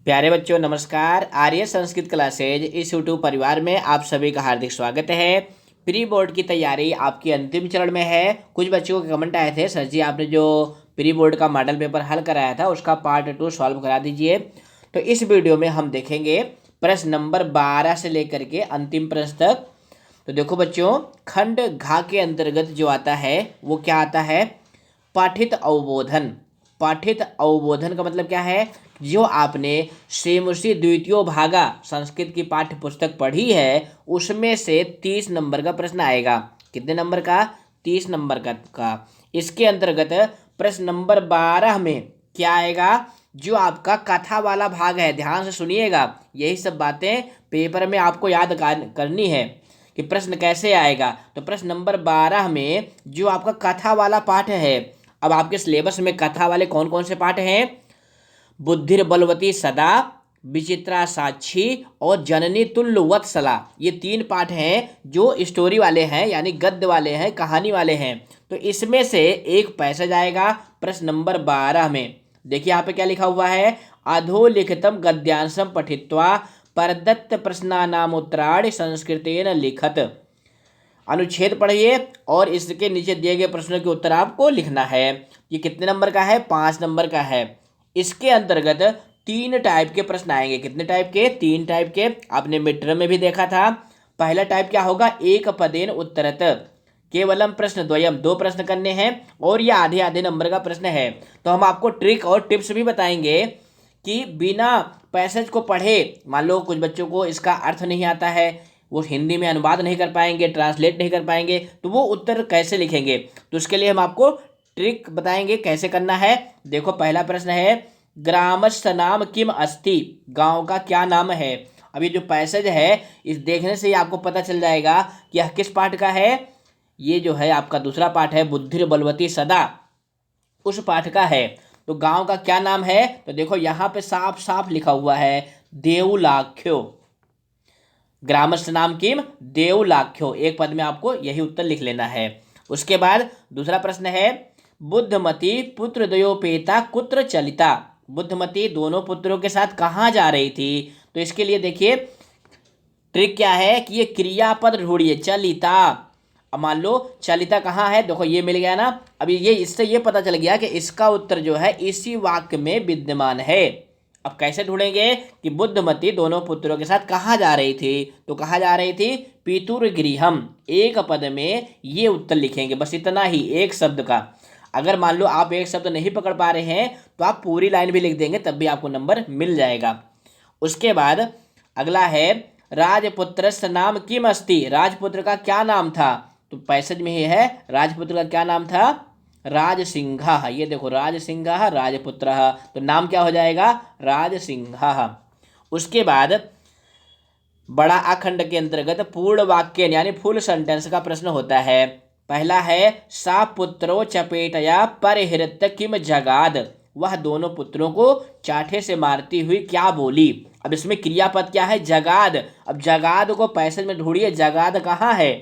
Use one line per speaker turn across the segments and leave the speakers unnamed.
प्यारे बच्चों नमस्कार। आर्य संस्कृत क्लासेज इस यूट्यूब परिवार में आप सभी का हार्दिक स्वागत है। प्री बोर्ड की तैयारी आपकी अंतिम चरण में है। कुछ बच्चों के कमेंट आए थे, सर जी आपने जो प्री बोर्ड का मॉडल पेपर हल कराया था उसका पार्ट 2 सॉल्व करा दीजिए। तो इस वीडियो में हम देखेंगे प्रश्न नंबर 12 से लेकर के अंतिम प्रश्न तक। तो देखो बच्चों, खंड घा के अंतर्गत जो आता है वो क्या आता है? पाठित अवबोधन। पाठित अवबोधन का मतलब क्या है? जो आपने सेमुसी द्वितीयो भागा संस्कृत की पाठ्य पुस्तक पढ़ी है उसमें से 30 नंबर का प्रश्न आएगा। कितने नंबर का? 30 नंबर का। इसके अंतर्गत प्रश्न नंबर 12 में क्या आएगा? जो आपका कथा वाला भाग है, ध्यान से सुनिएगा, यही सब बातें पेपर में आपको याद करनी है कि प्रश्न कैसे आएगा। तो प्रश्न नंबर 12 में जो आपका कथा वाला पाठ है, अब आपके सिलेबस में कथा वाले कौन कौन से पाठ हैं? बुद्धिर्बलवती सदा, विचित्रा साक्षी और जननी तुल्य वत्सला। ये 3 पाठ हैं जो स्टोरी वाले हैं, यानी गद्य वाले हैं, कहानी वाले हैं। तो इसमें से एक पैसेज आएगा प्रश्न नंबर 12 में। देखिए यहाँ पे क्या लिखा हुआ है? अधोलिखितम गद्यांशम पठित्वा परदत्त प्रश्नानाम उत्तराणि संस्कृतेन लिखत। अनुच्छेद पढ़िए और इसके नीचे दिए गए प्रश्नों के उत्तर आपको लिखना है। ये कितने नंबर का है? 5 नंबर का है। इसके अंतर्गत 3 टाइप के प्रश्न आएंगे। कितने टाइप के? 3 टाइप के। आपने मिड टर्म में भी देखा था। पहला टाइप क्या होगा? एक पदेन उत्तरत, केवलम प्रश्न द्वयम, 2 प्रश्न करने हैं और ये आधे आधे नंबर का प्रश्न है। तो हम आपको ट्रिक और टिप्स भी बताएंगे कि बिना पैसेज को पढ़े, मान लो कुछ बच्चों को इसका अर्थ नहीं आता है, वो हिंदी में अनुवाद नहीं कर पाएंगे, ट्रांसलेट नहीं कर पाएंगे, तो वो उत्तर कैसे लिखेंगे? तो उसके लिए हम आपको ट्रिक बताएंगे कैसे करना है। देखो पहला प्रश्न है, ग्रामस्य नाम किम अस्ति, गांव का क्या नाम है? अब ये जो पैसेज है इस देखने से ही आपको पता चल जाएगा कि यह किस पाठ का है। ये जो है आपका दूसरा पाठ है बुद्धिर बलवती सदा, उस पाठ का है। तो गांव का क्या नाम है? तो देखो यहाँ पे साफ साफ लिखा हुआ है देवलाख्यो। ग्रामस्य नाम किम? देवलाख्यो। एक पद में आपको यही उत्तर लिख लेना है। उसके बाद दूसरा प्रश्न है, बुद्धमती पुत्र द्वयोपेता कुत्र चलिता। बुद्धमती दोनों पुत्रों के साथ कहाँ जा रही थी? तो इसके लिए देखिए ट्रिक क्या है कि ये क्रियापद ढूंढिए। चलिता, अब मान लो चलिता कहाँ है? देखो ये मिल गया ना। अभी ये इससे ये पता चल गया कि इसका उत्तर जो है इसी वाक्य में विद्यमान है। अब कैसे ढूंढेंगे कि बुद्धमती दोनों पुत्रों के साथ कहाँ जा रही थी? तो कहाँ जा रही थी? पितुर्गृहम। एक पद में ये उत्तर लिखेंगे, बस इतना ही, एक शब्द का। अगर मान लो आप एक शब्द नहीं पकड़ पा रहे हैं तो आप पूरी लाइन भी लिख देंगे, तब भी आपको नंबर मिल जाएगा। उसके बाद अगला है, राजपुत्रस्य नाम किम अस्ति, राजपुत्र का क्या नाम था? तो पैसेज में ही है, राजपुत्र का क्या नाम था? राजसिंह। ये देखो राजसिंह राजपुत्र, तो नाम क्या हो जाएगा? राजसिंह। उसके बाद बड़ा अखंड के अंतर्गत पूर्ण वाक्य यानी फुल सेंटेंस का प्रश्न होता है। पहला है, सा पुत्रो चपेटया परिहृत किम जगाद, वह दोनों पुत्रों को चाठे से मारती हुई क्या बोली? अब इसमें क्रियापद क्या है? जगाद। अब जगाद को पैसेज में ढूंढिए, जगाद कहाँ है?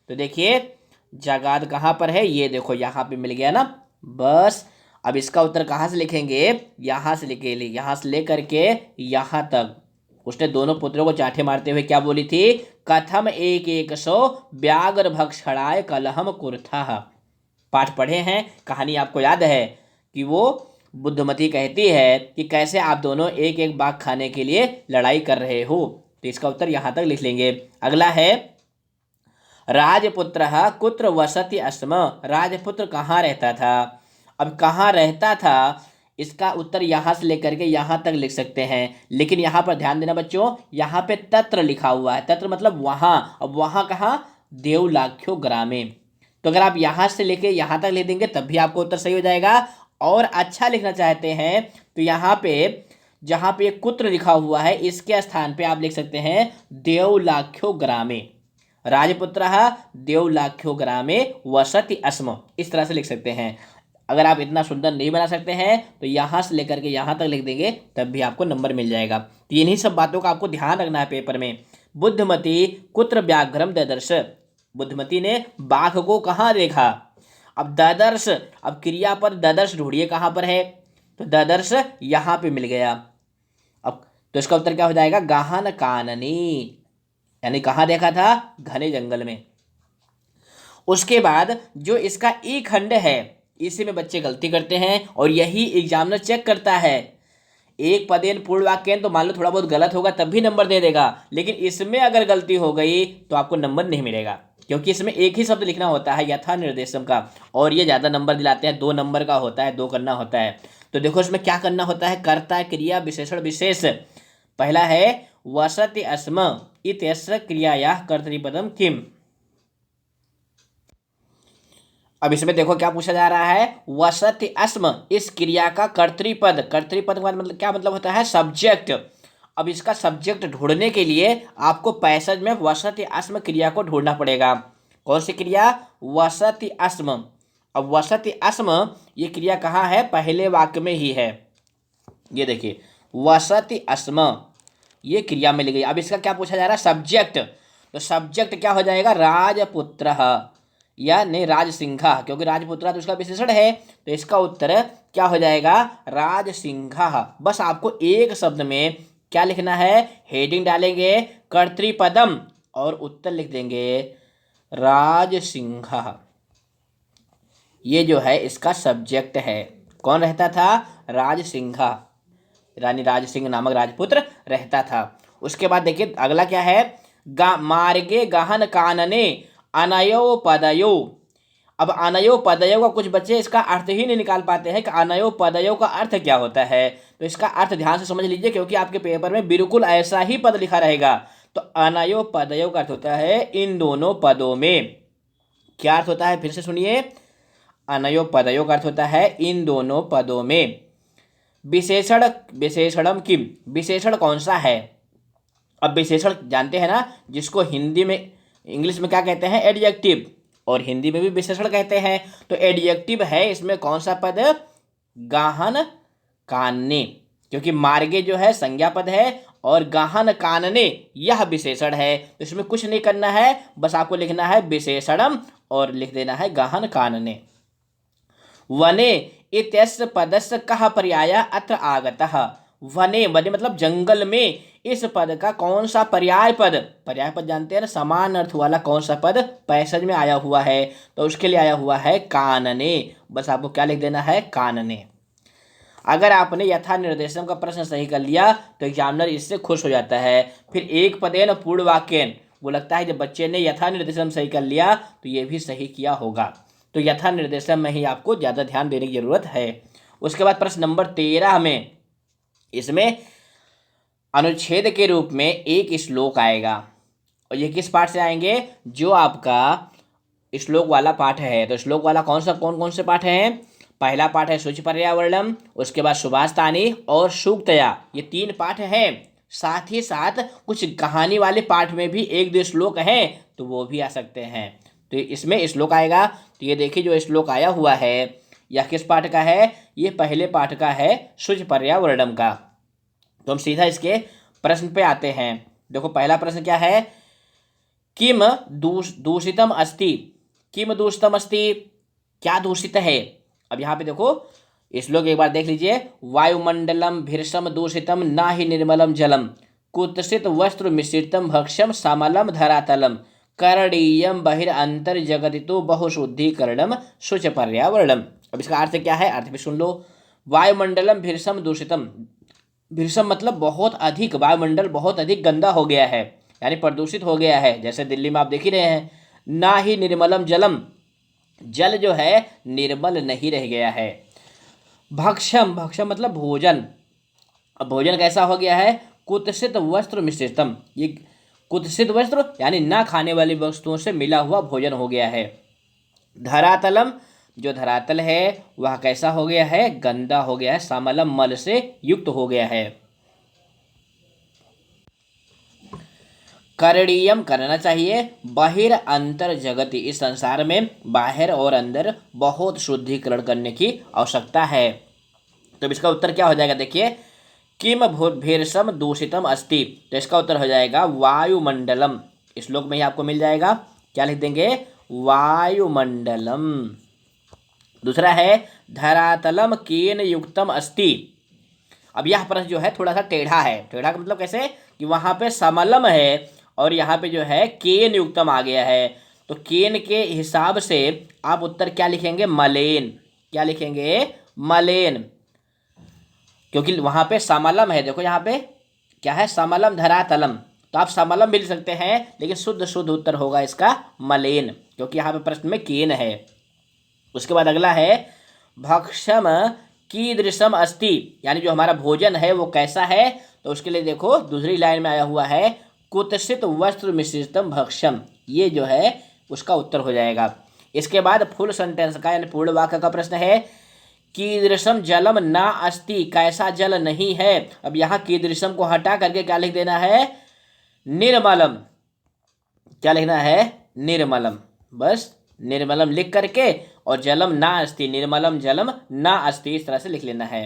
तो देखिए जगाद कहाँ पर है? ये देखो यहाँ पे मिल गया ना। बस अब इसका उत्तर कहाँ से लिखेंगे? यहाँ से लिखे, यहाँ से लेकर के यहाँ तक। उसने दोनों पुत्रों को चांटे मारते हुए क्या बोली थी? कथम एक एक सो व्याघ्र भक्षणाय कलहम कुर्था। पाठ पढ़े हैं, कहानी आपको याद है कि वो बुद्धमती कहती है कि कैसे आप दोनों एक एक बाघ खाने के लिए लड़ाई कर रहे हो। तो इसका उत्तर यहाँ तक लिख लेंगे। अगला है, राजपुत्र कुत्र वसति अस्म, राजपुत्र कहाँ रहता था? अब कहाँ रहता था, इसका उत्तर यहाँ से लेकर के यहाँ तक लिख सकते हैं। लेकिन यहाँ पर ध्यान देना बच्चों, यहाँ पे तत्र लिखा हुआ है। तत्र मतलब वहाँ। अब वहाँ कहाँ? देवलाख्यो ग्रामे। तो अगर आप यहाँ से लेके यहाँ तक ले देंगे तब भी आपको उत्तर सही हो जाएगा। और अच्छा लिखना चाहते हैं तो यहाँ पे जहाँ पे कुत्र लिखा हुआ है इसके स्थान पे आप लिख सकते हैं देवलाख्यो ग्रामे। राजपुत्र देवलाख्यो ग्रामे वसति अस्म, इस तरह से लिख सकते हैं। अगर आप इतना सुंदर नहीं बना सकते हैं तो यहाँ से लेकर के यहाँ तक लिख देंगे, तब भी आपको नंबर मिल जाएगा। तो इन्हीं सब बातों का आपको ध्यान रखना है पेपर में। बुद्धमती कुत्र व्याघ्रम ददर्श, बुद्धमती ने बाघ को कहाँ देखा? अब ददर्श, अब क्रियापद ददर्श ढूंढिए कहाँ पर है? तो ददर्श यहाँ पे मिल गया। अब तो इसका उत्तर क्या हो जाएगा, गहन काननी। यानी कहाँ देखा था, घने जंगल में। उसके बाद जो इसका ई खंड है, इसी में बच्चे गलती करते हैं और यही एग्जामिनर चेक करता है। एक पदेन पूर्ण वाक्य तो मान लो थोड़ा बहुत गलत होगा तब भी नंबर दे देगा, लेकिन इसमें अगर गलती हो गई तो आपको नंबर नहीं मिलेगा, क्योंकि इसमें एक ही शब्द लिखना होता है यथा निर्देशम का, और ये ज़्यादा नंबर दिलाते हैं, 2 नंबर का होता है, 2 करना होता है। तो देखो इसमें क्या करना होता है, कर्ता क्रिया विशेषण विशेष। पहला है वसति अस्म इत्यस्य क्रियाया कर्तृपदम किम। अब इसमें देखो क्या पूछा जा रहा है, वसति अस्म, इस क्रिया का कर्तृपद, कर्तृपद का मतलब क्या मतलब होता है, सब्जेक्ट। अब इसका सब्जेक्ट ढूंढने के लिए आपको पैसेज में वसति अस्म क्रिया को ढूंढना पड़ेगा। कौन सी क्रिया, वसति अस्म। अब वसति अस्म ये क्रिया कहाँ है, पहले वाक्य में ही है। ये देखिए वसति अस्म ये क्रिया में ली गई। अब इसका क्या पूछा जा रहा है, सब्जेक्ट। तो सब्जेक्ट क्या हो जाएगा, राजपुत्र या नहीं राजसिंघा, क्योंकि राजपुत्र तो उसका विशेषण है। तो इसका उत्तर क्या हो जाएगा, राजसिंघा। बस आपको एक शब्द में क्या लिखना है, हेडिंग डालेंगे कर्तृपदम और उत्तर लिख देंगे राजसिंघा। ये जो है इसका सब्जेक्ट है। कौन रहता था, राजसिंघा, रानी राजसिंह नामक राजपुत्र रहता था। उसके बाद देखिए अगला क्या है, मार्गे गहन कानने अनयो पदयो। अब अनयो पदयो का कुछ बच्चे इसका अर्थ ही नहीं निकाल पाते हैं कि अनयो पदयो का अर्थ क्या होता है। तो इसका अर्थ ध्यान से समझ लीजिए, क्योंकि आपके पेपर में बिल्कुल ऐसा ही पद लिखा रहेगा। तो अनयो पदयो का अर्थ होता है इन दोनों पदों में। क्या अर्थ होता है, फिर से सुनिए, अनयो पदयो का अर्थ होता है इन दोनों पदों में। विशेषण, विशेषणम किम, विशेषण कौन सा है। अब विशेषण जानते हैं ना, जिसको हिंदी में इंग्लिश में क्या कहते हैं, एडजेक्टिव, और हिंदी में भी विशेषण कहते हैं। तो एडजेक्टिव है इसमें कौन सा पद, गहन कानने, क्योंकि मार्गे जो है संज्ञा पद है और गहन कानने यह विशेषण है। तो इसमें कुछ नहीं करना है, बस आपको लिखना है विशेषणम और लिख देना है गहन कानने। वने इत्यस्य पदस्य कः पर्याय अत्र आगतः। वने, वने मतलब जंगल में, इस पद का कौन सा पर्याय पद, पर्याय पद जानते हैं ना, समान अर्थ वाला कौन सा पद पैसेज में आया हुआ है, तो उसके लिए आया हुआ है कानने। बस आपको क्या लिख देना है, कानने। अगर आपने यथा निर्देशम का प्रश्न सही कर लिया तो एग्जामिनर इससे खुश हो जाता है। फिर एक पदेन पूर्ण वाक्यन, वो लगता है जब बच्चे ने यथा निर्देशम सही कर लिया तो ये भी सही किया होगा। तो यथा निर्देशम में ही आपको ज़्यादा ध्यान देने की जरूरत है। उसके बाद प्रश्न नंबर 13 में, इसमें अनुच्छेद के रूप में एक श्लोक आएगा, और ये किस पाठ से आएंगे, जो आपका श्लोक वाला पाठ है। तो श्लोक वाला कौन कौन से पाठ हैं, पहला पाठ है शुचि पर्यावरणम, उसके बाद सुभाषतानी और सूक्तया, ये 3 पाठ हैं। साथ ही साथ कुछ कहानी वाले पाठ में भी 1-2 श्लोक हैं, तो वो भी आ सकते हैं। तो इसमें श्लोक आएगा। तो ये देखिए जो श्लोक आया हुआ है यह किस पाठ का है, ये पहले पाठ का है, शुचि पर्यावरणम का। तो हम सीधा इसके प्रश्न पे आते हैं। देखो पहला प्रश्न क्या है, किम दूषितम अस्ति, किम दूषितम अस्ति, क्या दूषित है। अब यहाँ पे देखो श्लोक एक बार देख लीजिए, वायुमंडलम भीषम दूषितम ना ही निर्मलम जलम, कुत्सित वस्त्र मिश्रितम भक्ष्यम समलम धरातलम, करणीयम बहिरंतर जगदितो बहुशुद्धिकरणम शुच पर्यावरणम। अब इसका अर्थ क्या है, अर्थ भी सुन लो। वायुमंडलम भीषम दूषितम, भीषम मतलब बहुत अधिक, वायुमंडल बहुत अधिक गंदा हो गया है, यानी प्रदूषित हो गया है, जैसे दिल्ली में आप देख ही रहे हैं। ना ही निर्मलम जलम, जल जो है निर्मल नहीं रह गया है। भक्ष्यम, भक्ष्यम मतलब भोजन, अब भोजन कैसा हो गया है, कुत्सित वस्त्र मिश्रितम, ये कुत्सित वस्त्र यानी ना खाने वाली वस्तुओं से मिला हुआ भोजन हो गया है। धरातलम, जो धरातल है वह कैसा हो गया है, गंदा हो गया है, समलम मल से युक्त हो गया है। करणीयम करना चाहिए, बहिर अंतर जगति, इस संसार में बाहर और अंदर बहुत शुद्धिकरण करने की आवश्यकता है। तो इसका उत्तर क्या हो जाएगा, देखिए, किम भीषम दूषितम अस्ति, तो इसका उत्तर हो जाएगा वायुमंडलम। श्लोक में ही आपको मिल जाएगा, क्या लिख देंगे, वायुमंडलम। दूसरा है धरातलम केन युक्तम अस्ति, अब यह प्रश्न जो है थोड़ा सा टेढ़ा है। टेढ़ा का मतलब कैसे कि वहाँ पे समलम है और यहाँ पे जो है केन युक्तम आ गया है, तो केन के हिसाब से आप उत्तर क्या लिखेंगे, मलेन। क्या लिखेंगे, मलेन, क्योंकि वहां पे समलम है। देखो यहाँ पे क्या है, समलम धरातलम, तो आप समलम भी लिख सकते हैं, लेकिन शुद्ध शुद्ध उत्तर होगा इसका मलेन, क्योंकि यहाँ पे प्रश्न में केन है। उसके बाद अगला है भक्षम कीदृशम अस्ति, यानी जो हमारा भोजन है वो कैसा है। तो उसके लिए देखो दूसरी लाइन में आया हुआ है कुत्सित वस्त्र मिश्रितम भक्षम, ये जो है उसका उत्तर हो जाएगा। इसके बाद फुल सेंटेंस का यानी पूर्ण वाक्य का प्रश्न है कीदृशम जलम ना अस्ति, कैसा जल नहीं है। अब यहाँ कीदृशम को हटा करके क्या लिख देना है, निर्मलम। क्या लिखना है, निर्मलम, बस निर्मलम लिख करके और जलम ना अस्ति, निर्मलम जलम ना अस्ति, इस तरह से लिख लेना है।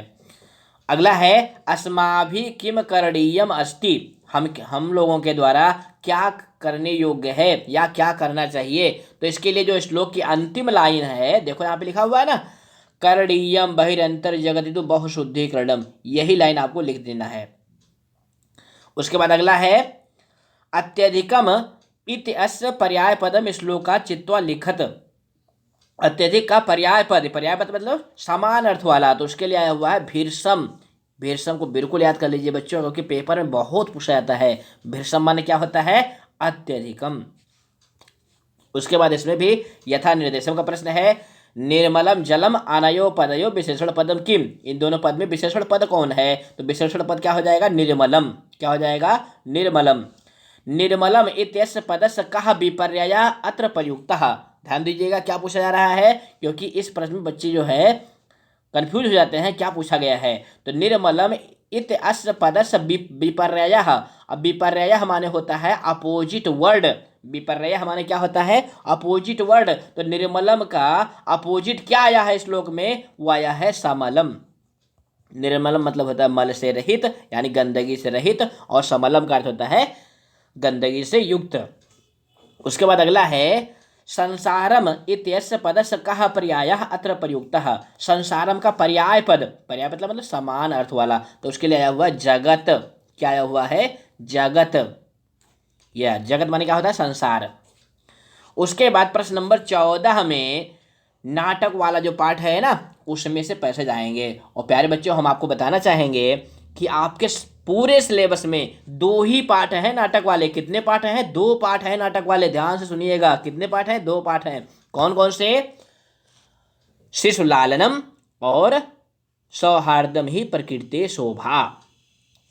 अगला है अस्माभि किम करणीयम अस्ति, हम लोगों के द्वारा क्या करने योग्य है या क्या करना चाहिए। तो इसके लिए जो श्लोक की अंतिम लाइन है, देखो यहाँ पे लिखा हुआ है ना, करणीयम बहिरंतर जगतितु बहुशुद्धिकरणम, यही लाइन आपको लिख देना है। उसके बाद अगला है अत्यधिकम इति अस्य पर्याय पदम श्लोका चित्वा लिखत। अत्यधिक का पर्याय पद, पर्याय पद मतलब समान अर्थ वाला, तो उसके लिए आया हुआ है भीषम। भीषम को बिल्कुल याद कर लीजिए बच्चों, क्योंकि पेपर में बहुत पूछा जाता है। भीषम माने क्या होता है, अत्यधिकम। उसके बाद इसमें भी यथा निर्देशम का प्रश्न है निर्मलम जलम अनयो पदयो विशेषण पदम किम, इन दोनों पद में विशेषण पद कौन है। तो विशेषण पद क्या हो जाएगा, निर्मलम। क्या हो जाएगा, निर्मलम। निर्मलम इत्यस्य पदस्य कः विपर्यया अत्र प्रयुक्तः। ध्यान दीजिएगा क्या पूछा जा रहा है, क्योंकि इस प्रश्न में बच्चे जो है कंफ्यूज हो जाते हैं क्या पूछा गया है। तो निर्मलम इत्यस्य पदस्य विपर्ययः, अब विपर्यय माने होता है अपोजिट वर्ड। विपर्यय माने क्या होता है, अपोजिट वर्ड। तो निर्मलम का अपोजिट क्या आया है श्लोक में, वो आया है समलम। निर्मलम मतलब होता है मल से रहित, यानी गंदगी से रहित, और समलम का अर्थ होता है गंदगी से युक्त। उसके बाद अगला है संसारम इत्यस्य पदस्य कः पर्यायः अत्र प्रयुक्तः। संसारम का पर्याय पद, पर्याय पद मतलब समान अर्थ वाला, तो उसके लिए आया हुआ जगत। क्या आया हुआ है, जगत। यह जगत माने क्या होता है, संसार। उसके बाद प्रश्न नंबर 14 में नाटक वाला जो पार्ट है ना, उसमें से पैसे जाएंगे। और प्यारे बच्चों हम आपको बताना चाहेंगे कि आपके पूरे सिलेबस में 2 ही पार्ट हैं नाटक वाले। कितने पार्ट हैं, 2 पार्ट हैं नाटक वाले, ध्यान से सुनिएगा। कितने पार्ट हैं, 2 पार्ट हैं। कौन कौन से, शिशु लालनम और सौहार्दम ही प्रकृति शोभा,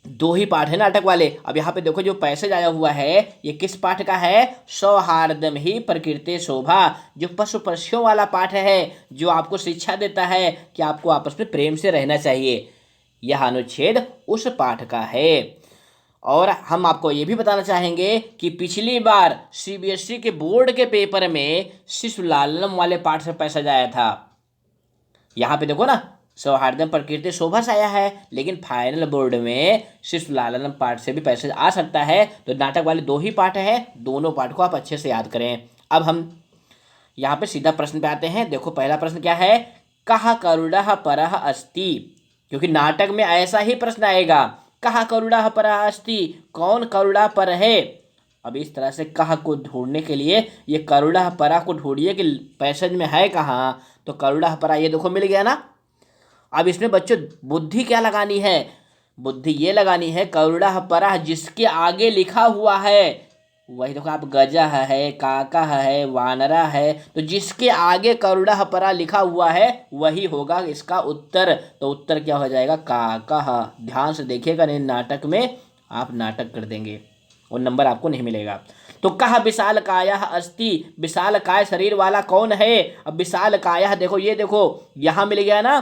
2 ही पाठ है नाटक वाले। अब यहाँ पे देखो जो पैसेज आया हुआ है ये किस पाठ का है, सौहार्दम ही प्रकृति शोभा, जो पशु पक्षियों वाला पाठ है, जो आपको शिक्षा देता है कि आपको आपस में प्रेम से रहना चाहिए। यह अनुच्छेद उस पाठ का है। और हम आपको ये भी बताना चाहेंगे कि पिछली बार सीबीएसई के बोर्ड के पेपर में शिशु लालनम वाले पाठ से पैसेज आया था। यहाँ पे देखो ना सौहार्दम प्रकृति शोभा से आया है, लेकिन फाइनल बोर्ड में शिशु लालनम पाठ से भी पैसेज आ सकता है। तो नाटक वाले 2 ही पाठ हैं, दोनों पाठ को आप अच्छे से याद करें। अब हम यहाँ पे सीधा प्रश्न पे आते हैं। देखो पहला प्रश्न क्या है, कः करुणः परः अस्ति, क्योंकि नाटक में ऐसा ही प्रश्न आएगा, कः करुणः परः अस्ति, कौन करुणा पर है। अब इस तरह से कः को ढूंढने के लिए ये करुणः परः को ढूंढिए कि पैसेज में है कहाँ। तो करुणः परः ये देखो मिल गया ना। अब इसमें बच्चों बुद्धि क्या लगानी है, बुद्धि ये लगानी है करुणः परः जिसके आगे लिखा हुआ है वही देखो, आप गजः है, काकः है, वानरा है, तो जिसके आगे करुणः परः लिखा हुआ है वही होगा इसका उत्तर। तो उत्तर क्या हो जाएगा, काकः। ध्यान से देखिएगा, नहीं नाटक में आप नाटक कर देंगे और नंबर आपको नहीं मिलेगा। तो कः विशाल काया अस्ति, विशाल काय शरीर वाला कौन है। अब विशाल काया देखो, ये देखो यहाँ मिल गया ना।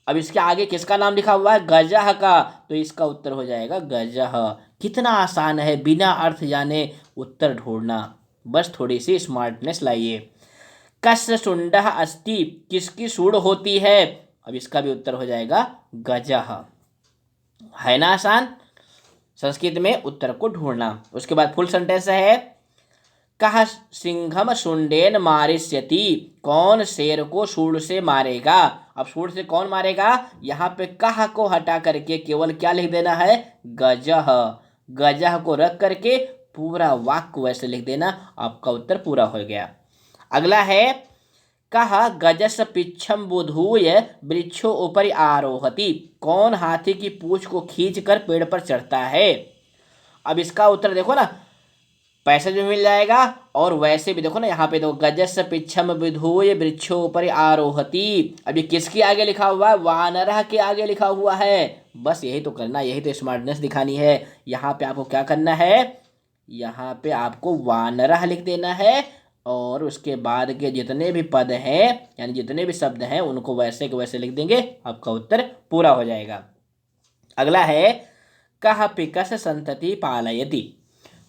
अब इसके आगे किसका नाम लिखा हुआ है, गजः का, तो इसका उत्तर हो जाएगा गजः। कितना आसान है बिना अर्थ जाने उत्तर ढूंढना, बस थोड़ी सी स्मार्टनेस लाइए। कस्य शुंडः अस्ति, किसकी सूंड होती है। अब इसका भी उत्तर हो जाएगा गजः। है ना आसान, संस्कृत में उत्तर को ढूंढना। उसके बाद फुल सेंटेंस है कः सिंहम शुंडेन मारिष्यति, कौन शेर को सूंड से मारेगा। अब सूत्र से कौन मारेगा, यहाँ पे कह को हटा करके केवल क्या लिख देना है, गजह। गजह को रख करके पूरा वाक्य वैसे लिख देना, आपका उत्तर पूरा हो गया। अगला है, कहा गजस पिच्छम बुधूय वृक्षो ऊपर आरोहति। कौन हाथी की पूंछ को खींच कर पेड़ पर चढ़ता है। अब इसका उत्तर देखो ना, पैसा भी मिल जाएगा और वैसे भी देखो ना, यहाँ पे देखो गजस पिच्छम विधूय वृक्षो ऊपर आरोहति। अब ये किसके आगे लिखा हुआ है, वानरह के आगे लिखा हुआ है। बस यही तो करना, यही तो स्मार्टनेस दिखानी है। यहाँ पे आपको क्या करना है, यहाँ पे आपको वानरह लिख देना है और उसके बाद के जितने भी पद हैं यानी जितने भी शब्द हैं उनको वैसे के वैसे लिख देंगे, आपका उत्तर पूरा हो जाएगा। अगला है, कह पिकस संतति पालयति।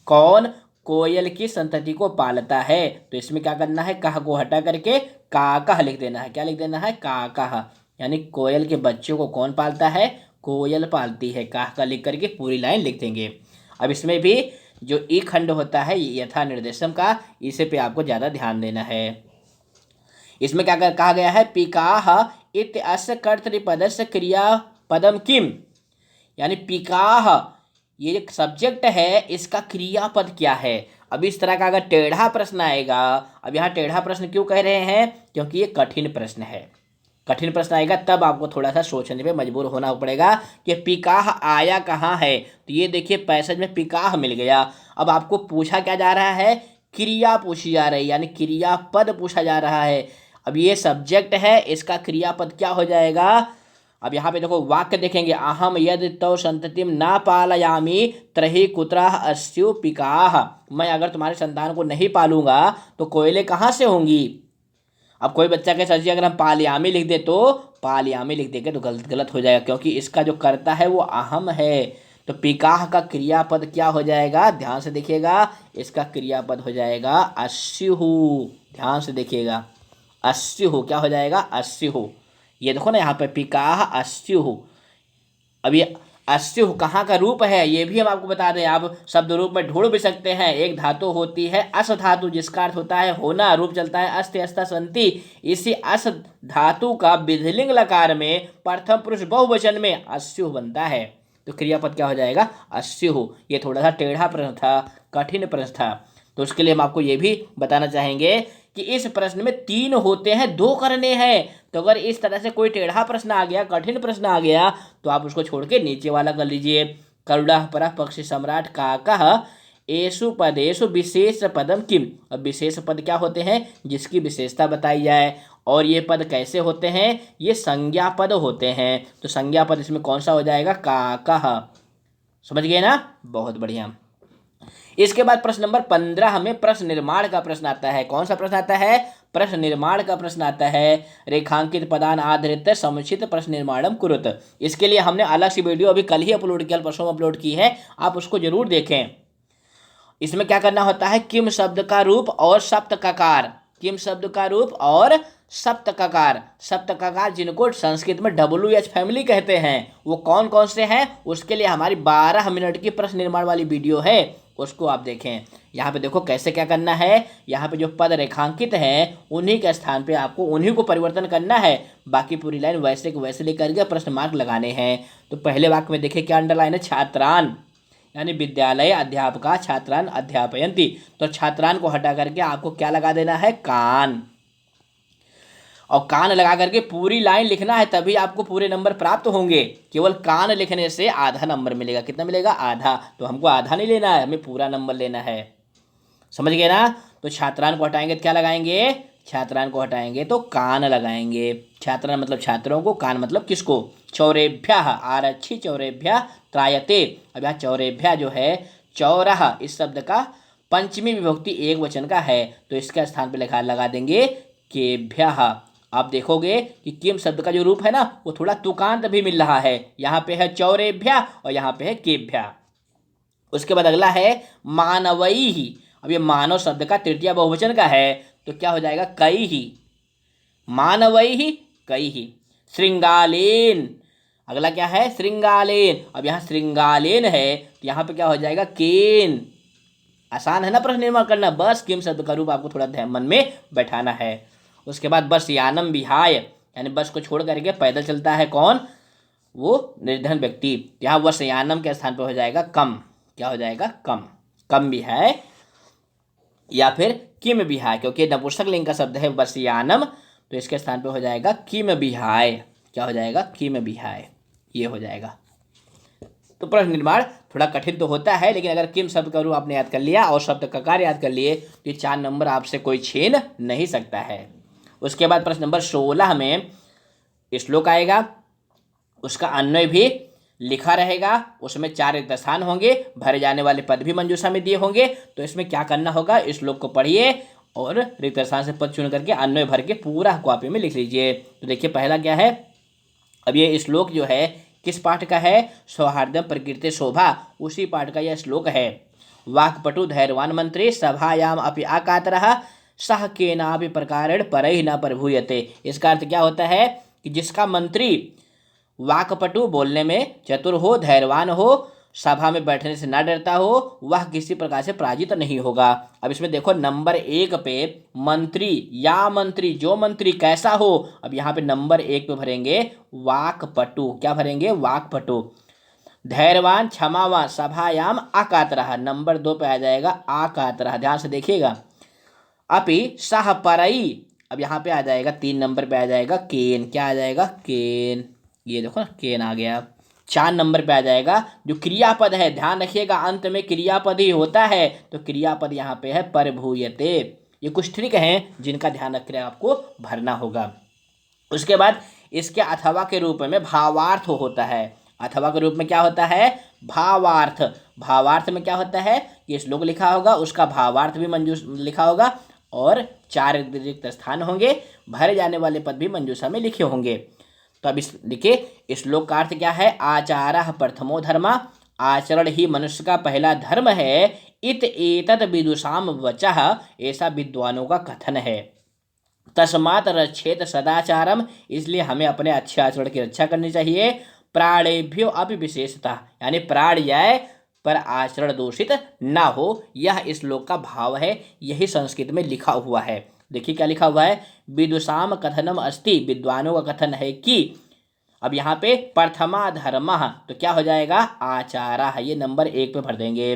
कौन कोयल की संतति को पालता है। तो इसमें क्या करना है, कह को हटा करके काकह लिख देना है। क्या लिख देना है, काकह। यानी कोयल के बच्चों को कौन पालता है, कोयल पालती है। काह का लिख करके पूरी लाइन लिख देंगे। अब इसमें भी जो ई खंड होता है यथा निर्देशम का, इसे पे आपको ज़्यादा ध्यान देना है। इसमें क्या कहा गया है, पिकाह इत अस्य कर्तृपदस्य क्रिया पदम किम। यानी पिकाह ये जो सब्जेक्ट है इसका क्रियापद क्या है। अब इस तरह का अगर टेढ़ा प्रश्न आएगा, अब यहाँ टेढ़ा प्रश्न क्यों कह रहे हैं, क्योंकि ये कठिन प्रश्न है। कठिन प्रश्न आएगा तब आपको थोड़ा सा सोचने पे मजबूर होना पड़ेगा कि पिकाह आया कहाँ है। तो ये देखिए पैसेज में पिकाह मिल गया। अब आपको पूछा क्या जा रहा है, क्रिया पूछी जा रही है, यानी क्रियापद पूछा जा रहा है। अब ये सब्जेक्ट है, इसका क्रियापद क्या हो जाएगा। अब यहाँ पे देखो वाक्य देखेंगे, अहम यदि तौ संततिम ना पालयामी त्रहि कुत्राह अस्यु पिकाह। मैं अगर तुम्हारे संतान को नहीं पालूंगा तो कोयले कहाँ से होंगी। अब कोई बच्चा के सर जी अगर हम पालयामी लिख दे तो पालयामी लिख देंगे तो गलत हो जाएगा, क्योंकि इसका जो कर्ता है वो अहम है। तो पिकाह का क्रियापद क्या हो जाएगा, ध्यान से देखिएगा, इसका क्रियापद हो जाएगा अस्युहु। ध्यान से देखिएगा, अस्युहु क्या हो जाएगा, अस्युहु। ये देखो ना यहाँ पे पिकाह अस्युहु। अब ये अस्युहु कहाँ का रूप है ये भी हम आपको बता दें। आप शब्द रूप में ढूंढ भी सकते हैं। एक धातु होती है अस धातु, जिसका अर्थ होता है होना, रूप चलता है अस्ति अस्ता संति। इसी अस धातु का विधिलिंग लकार में प्रथम पुरुष बहुवचन में अस्युहु बनता है। तो क्रियापद क्या हो जाएगा, अस्युहु। ये थोड़ा सा टेढ़ा प्रश्न था, कठिन प्रश्न था, तो उसके लिए हम आपको ये भी बताना चाहेंगे कि इस प्रश्न में 3 होते हैं, 2 करने हैं। तो अगर इस तरह से कोई टेढ़ा प्रश्न आ गया, कठिन प्रश्न आ गया, तो आप उसको छोड़ के नीचे वाला कर लीजिए। करुणा परः पक्षी सम्राट काकः एषु पदेषु विशेष पदम किम। अब विशेष पद क्या होते हैं, जिसकी विशेषता बताई जाए। और ये पद कैसे होते हैं, ये संज्ञा पद होते हैं। तो संज्ञा पद इसमें कौन सा हो जाएगा, काकः। समझ गए ना, बहुत बढ़िया। इसके बाद प्रश्न नंबर 15 में प्रश्न निर्माण का प्रश्न आता है। कौन सा प्रश्न आता है, प्रश्न निर्माण का प्रश्न आता है। रेखांकित पदान आधारित समुचित प्रश्न निर्माणम कुरुत। इसके लिए हमने अलग सी वीडियो अभी कल ही अपलोड किया, परसों अपलोड की है, आप उसको जरूर देखें। इसमें क्या करना होता है, किम शब्द का रूप और सप्तकाकार। किम शब्द का रूप और सप्तकाकार। सप्तकाकार जिनको संस्कृत में WH फैमिली कहते हैं, वो कौन कौन से हैं, उसके लिए हमारी 12 मिनट की प्रश्न निर्माण वाली वीडियो है, उसको आप देखें। यहाँ पे देखो कैसे क्या करना है। यहाँ पे जो पद रेखांकित हैं उन्हीं के स्थान पे आपको उन्हीं को परिवर्तन करना है। बाकी पूरी लाइन वैसे के वैसे लेकर के प्रश्न मार्क लगाने हैं। तो पहले वाक्य में देखिए क्या अंडरलाइन है, छात्रान, यानी विद्यालय अध्यापका छात्रान अध्यापयन्ति। तो छात्रान को हटा करके आपको क्या लगा देना है, कान। और कान लगा करके पूरी लाइन लिखना है, तभी आपको पूरे नंबर प्राप्त होंगे। केवल कान लिखने से आधा नंबर मिलेगा। कितना मिलेगा, आधा। तो हमको आधा नहीं लेना है, हमें पूरा नंबर लेना है। समझ गए ना। तो छात्रान को हटाएंगे तो क्या लगाएंगे, छात्रान को हटाएंगे तो कान लगाएंगे। छात्रान मतलब छात्रों को, कान मतलब किसको, चौरेभ्यः आरक्षि चौरेभ्यः त्रायते। अब यहाँ चौरेभ्यः जो है, चौरह इस शब्द का पंचमी विभक्ति एक वचन का है, तो इसका स्थान पर लगा देंगे केभ्यः। आप देखोगे कि किम शब्द का जो रूप है ना वो थोड़ा तुकांत भी मिल रहा है। यहाँ पे है चौरेभ्यः और यहाँ पे है केभ्यः। उसके बाद अगला है मानवैहि। अब ये मानव शब्द का तृतीय बहुवचन का है, तो क्या हो जाएगा, कैहि। मानवैहि कैहि। श्रृंगालेन, अगला क्या है, श्रृंगालेन। अब यहाँ श्रृंगालेन है तो यहाँ पे क्या हो जाएगा, केन। आसान है ना प्रश्न निर्माण करना, बस किम शब्द का रूप आपको थोड़ा ध्यान मन में बैठाना है। उसके बाद बस यानम विहाय, यानी बस को छोड़ करके पैदल चलता है कौन, वो निर्धन व्यक्ति। यहाँ वर्षयानम के स्थान पर हो जाएगा कम, क्या हो जाएगा, कम। कम भी है या फिर किम भी है, क्योंकि नपुंसक लिंग का शब्द है वर्षयानम, तो इसके स्थान पर हो जाएगा किम विहाय, क्या हो जाएगा, किम विहाय, ये हो जाएगा। तो प्रश्न निर्माण थोड़ा कठिन तो होता है, लेकिन अगर किम शब्द का रूप आपने याद कर लिया और शब्द ककार याद कर लिए तो ये 4 नंबर आपसे कोई छीन नहीं सकता है। उसके बाद प्रश्न नंबर 16 में श्लोक आएगा, उसका अन्वय भी लिखा रहेगा, उसमें 4 रिक्त स्थान होंगे, भरे जाने वाले पद भी मंजूषा में दिए होंगे। तो इसमें क्या करना होगा, इस श्लोक को पढ़िए और रिक्त स्थान से पद चुन करके अन्वय भर के पूरा कॉपी में लिख लीजिए। तो देखिए पहला क्या है, अब ये श्लोक जो है किस पाठ का है, सौहार्दम प्रकृति शोभा, उसी पाठ का यह श्लोक है। वाक्पटु धैर्यवान मंत्री सभायाम अपि आकातरः सह केनापि प्रकारेण परैः न प्रभूयते। इसका अर्थ क्या होता है कि जिसका मंत्री वाक्पटु बोलने में चतुर हो, धैर्यवान हो, सभा में बैठने से ना डरता हो, वह किसी प्रकार से पराजित नहीं होगा। अब इसमें देखो नंबर 1 पे मंत्री या मंत्री, जो मंत्री कैसा हो, अब यहाँ पे नंबर 1 पे भरेंगे वाक्पटु, क्या भरेंगे, वाक्पटु। धैर्यवान क्षमावान सभायाम आकातरः, नंबर 2 पे आ जाएगा आकातरः, ध्यान से देखिएगा। अपि सह परई, अब यहाँ पे आ जाएगा 3 नंबर पे आ जाएगा केन, क्या आ जाएगा, केन, ये देखो ना केन आ गया। 4 नंबर पे आ जाएगा जो क्रियापद है, ध्यान रखिएगा अंत में क्रियापद ही होता है, तो क्रियापद यहाँ पे है परभूयते। ये कुछ ट्रिक हैं जिनका ध्यान रख कर आपको भरना होगा। उसके बाद इसके अथवा के रूप में भावार्थ होता है। अथवा के रूप में क्या होता है, भावार्थ। भावार्थ में क्या होता है, ये श्लोक लिखा होगा, उसका भावार्थ भी मंजूष लिखा होगा और 4 रिक्त स्थान होंगे, भरे जाने वाले पद भी मंजूषा में लिखे होंगे। तो अब इस देखिए श्लोक का अर्थ क्या है, आचारः प्रथमो धर्मा, आचरण ही मनुष्य का पहला धर्म है। इत एतत् विदुषाम वचः, ऐसा विद्वानों का कथन है। तस्मात् रक्षेत सदाचारम, इसलिए हमें अपने अच्छे आचरण की रक्षा करनी चाहिए। प्राणेभ्यो अपि विशेषतः, यानी प्राण जाए पर आचरण दूषित ना हो, यह इस श्लोक का भाव है। यही संस्कृत में लिखा हुआ है। देखिए क्या लिखा हुआ है, विदुषाम कथनम अस्ति, विद्वानों का कथन है कि, अब यहाँ पे प्रथमा धर्मः, तो क्या हो जाएगा, आचारः, ये नंबर 1 पे भर देंगे।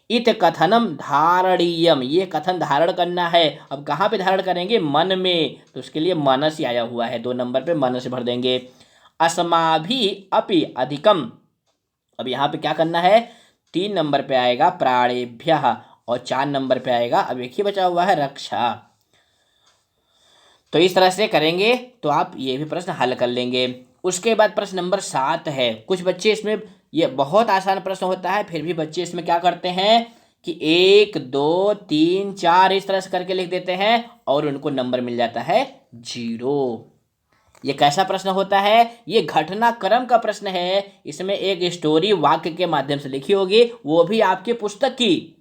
इत कथनम धारणीयम, ये कथन धारण करना है। अब कहाँ पे धारण करेंगे, मन में, तो उसके लिए मनस ही आया हुआ है, 2 नंबर पे मनस भर देंगे। अस्माभि अपि अधिकम, अब यहाँ पे क्या करना है, 3 नंबर पे आएगा प्राणेभ्यः और 4 नंबर पे आएगा, अब एक ही बचा हुआ है, रक्षा। तो इस तरह से करेंगे तो आप ये भी प्रश्न हल कर लेंगे। उसके बाद प्रश्न नंबर 7 है। कुछ बच्चे इसमें, ये बहुत आसान प्रश्न होता है, फिर भी बच्चे इसमें क्या करते हैं कि 1 2 3 4 इस तरह से करके लिख देते हैं और उनको नंबर मिल जाता है 0। ये कैसा प्रश्न होता है, ये घटनाक्रम का प्रश्न है। इसमें एक स्टोरी वाक्य के माध्यम से लिखी होगी, वो भी आपकी पुस्तक की,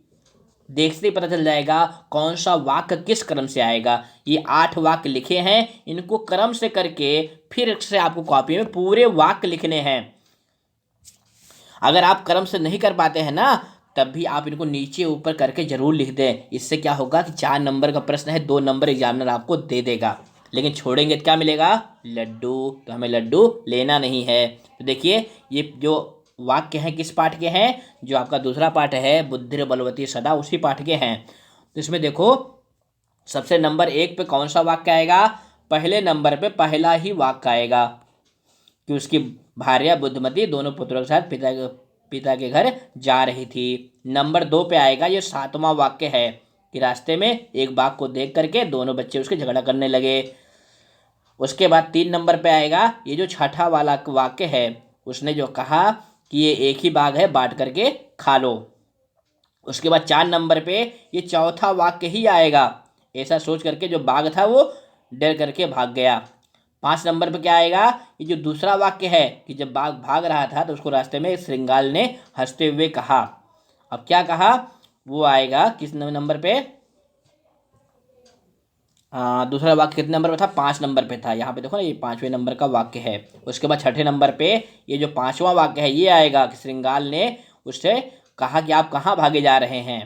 देखते ही पता चल जाएगा कौन सा वाक्य किस क्रम से आएगा। ये 8 वाक्य लिखे हैं, इनको क्रम से करके फिर से आपको कॉपी में पूरे वाक्य लिखने हैं। अगर आप क्रम से नहीं कर पाते हैं ना, तब भी आप इनको नीचे ऊपर करके जरूर लिख दें। इससे क्या होगा कि 4 नंबर का प्रश्न है, 2 नंबर एग्जामिनर आपको दे देगा, लेकिन छोड़ेंगे तो क्या मिलेगा, लड्डू। तो हमें लड्डू लेना नहीं है। तो देखिए ये जो वाक्य हैं किस पाठ के हैं, जो आपका दूसरा पाठ है बुद्धिर बलवती सदा, उसी पाठ के हैं। तो इसमें देखो सबसे नंबर 1 पे कौन सा वाक्य आएगा, पहले नंबर पे पहला ही वाक्य आएगा कि उसकी भार्या बुद्धिमती दोनों पुत्रों के साथ पिता के घर जा रही थी। नंबर 2 पे आएगा ये 7वां वाक्य है कि रास्ते में एक बाघ को देख करके दोनों बच्चे उसके झगड़ा करने लगे। उसके बाद 3 नंबर पे आएगा ये जो छठा वाला वाक्य है, उसने जो कहा कि ये एक ही बाघ है, बांट करके खा लो। उसके बाद 4 नंबर पे ये चौथा वाक्य ही आएगा, ऐसा सोच करके जो बाघ था वो डर करके भाग गया। 5 नंबर पे क्या आएगा, ये जो दूसरा वाक्य है कि जब बाघ भाग रहा था तो उसको रास्ते में श्रृंगाल ने हंसते हुए कहा। अब क्या कहा, वो आएगा किस नंबर पे, दूसरा वाक्य कितने नंबर पे था, 5 नंबर पे था। यहाँ पे देखो ना ये 5वें नंबर का वाक्य है। उसके बाद 6ठे नंबर पे ये जो 5वां वाक्य है ये आएगा कि श्रृंगाल ने उससे कहा कि आप कहाँ भागे जा रहे हैं।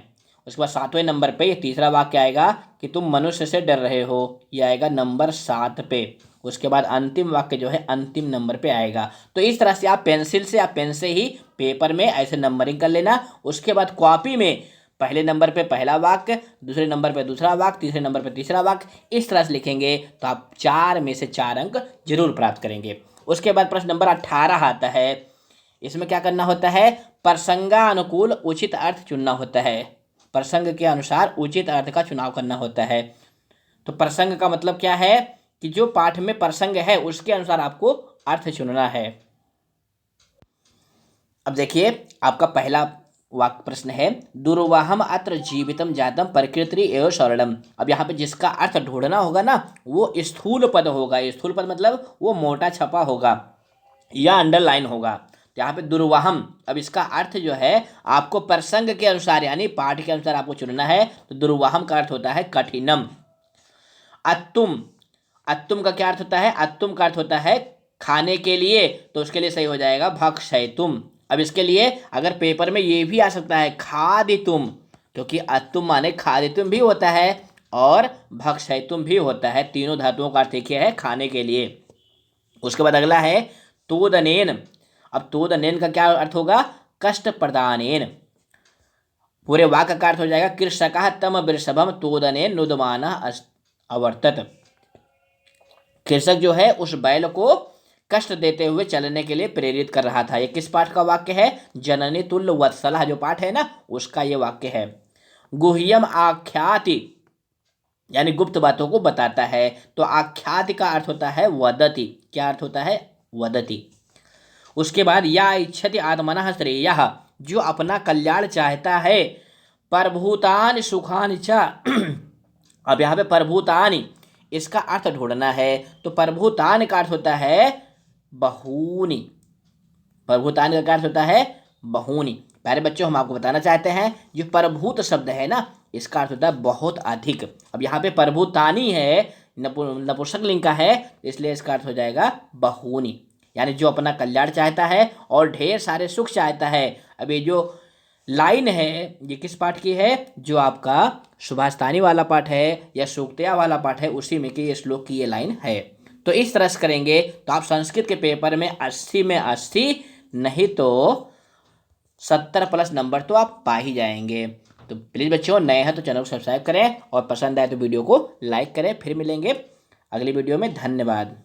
उसके बाद 7वें नंबर पे ये तीसरा वाक्य आएगा कि तुम मनुष्य से डर रहे हो, ये आएगा नंबर 7 पे। उसके बाद अंतिम वाक्य जो है अंतिम नंबर पे आएगा। तो इस तरह से आप पेंसिल से या पेन से ही पेपर में ऐसे नंबरिंग कर लेना। उसके बाद कॉपी में पहले नंबर पे पहला वाक्य, दूसरे नंबर पे दूसरा वाक्य, तीसरे नंबर पे तीसरा वाक्य, इस तरह से लिखेंगे तो आप 4 में से 4 अंक जरूर प्राप्त करेंगे। उसके बाद प्रश्न नंबर 18 आता है। इसमें क्या करना होता है, प्रसंगानुकूल उचित अर्थ चुनना होता है। प्रसंग के अनुसार उचित अर्थ का चुनाव करना होता है। तो प्रसंग का मतलब क्या है कि जो पाठ में प्रसंग है उसके अनुसार आपको अर्थ चुनना है। अब देखिए आपका पहला वाक्य प्रश्न है, दुर्वाहम अत्र जीवितम जातम प्रकृति एवं सरलम। अब यहाँ पे जिसका अर्थ ढूंढना होगा ना वो स्थूल पद होगा। स्थूल पद मतलब वो मोटा छपा होगा या अंडरलाइन होगा। तो यहाँ पे दुर्वाहम, अब इसका अर्थ जो है आपको प्रसंग के अनुसार यानी पाठ के अनुसार आपको चुनना है। तो दुर्वाहम का अर्थ होता है कठिनम। अत्तुम, अत्तुम का क्या अर्थ होता है, अत्तुम का अर्थ होता है खाने के लिए, तो उसके लिए सही हो जाएगा भक्षयतुम। अब इसके लिए अगर पेपर में ये भी आ सकता है खादितुम, क्योंकि अत्तुम माने खादितुम भी होता है और भक्षयतुम भी होता है। तीनों धातुओं का अर्थ एक ही है, खाने के लिए। उसके बाद अगला है तोदनेन। अब तोदनेन का क्या अर्थ होगा, कष्ट प्रदानेन। पूरे वाक्य का अर्थ हो जाएगा कृषकः तम वृषभम तोदनेन नुदमानः अवर्तत। कृषक जो है उस बैल को कष्ट देते हुए चलने के लिए प्रेरित कर रहा था। ये किस पाठ का वाक्य है, जननी तुल्य वत्सला जो पाठ है ना उसका ये वाक्य है। गुह्यम आख्याति यानी गुप्त बातों को बताता है। तो आख्याति का अर्थ होता है वदति। क्या अर्थ होता है, वदति। उसके बाद या इच्छति आत्मनः श्रेयः, जो अपना कल्याण चाहता है। परभूतानि सुखानि च। अब यहाँ पे परभूतानि इसका अर्थ ढूंढना है। तो परभूतान का अर्थ होता है बहूनि। परभूतान का क्या अर्थ होता है, बहूनि। प्यारे बच्चों हम आपको बताना चाहते हैं जो परभूत शब्द है ना इसका अर्थ होता है बहुत अधिक। अब यहाँ पे परभूतानी है, नपुंसकलिंग का है, इसलिए इसका अर्थ हो जाएगा बहूनि, यानी जो अपना कल्याण चाहता है और ढेर सारे सुख चाहता है। अब ये जो लाइन है ये किस पाठ की है, जो आपका सुभाषतानी वाला पाठ है या सूक्तया वाला पाठ है उसी में की ये श्लोक की ये लाइन है। तो इस तरह से करेंगे तो आप संस्कृत के पेपर में 80 में 80 नहीं तो 70 प्लस नंबर तो आप पा ही जाएंगे। तो प्लीज़ बच्चों नए हैं तो चैनल को सब्सक्राइब करें और पसंद आए तो वीडियो को लाइक करें। फिर मिलेंगे अगली वीडियो में। धन्यवाद।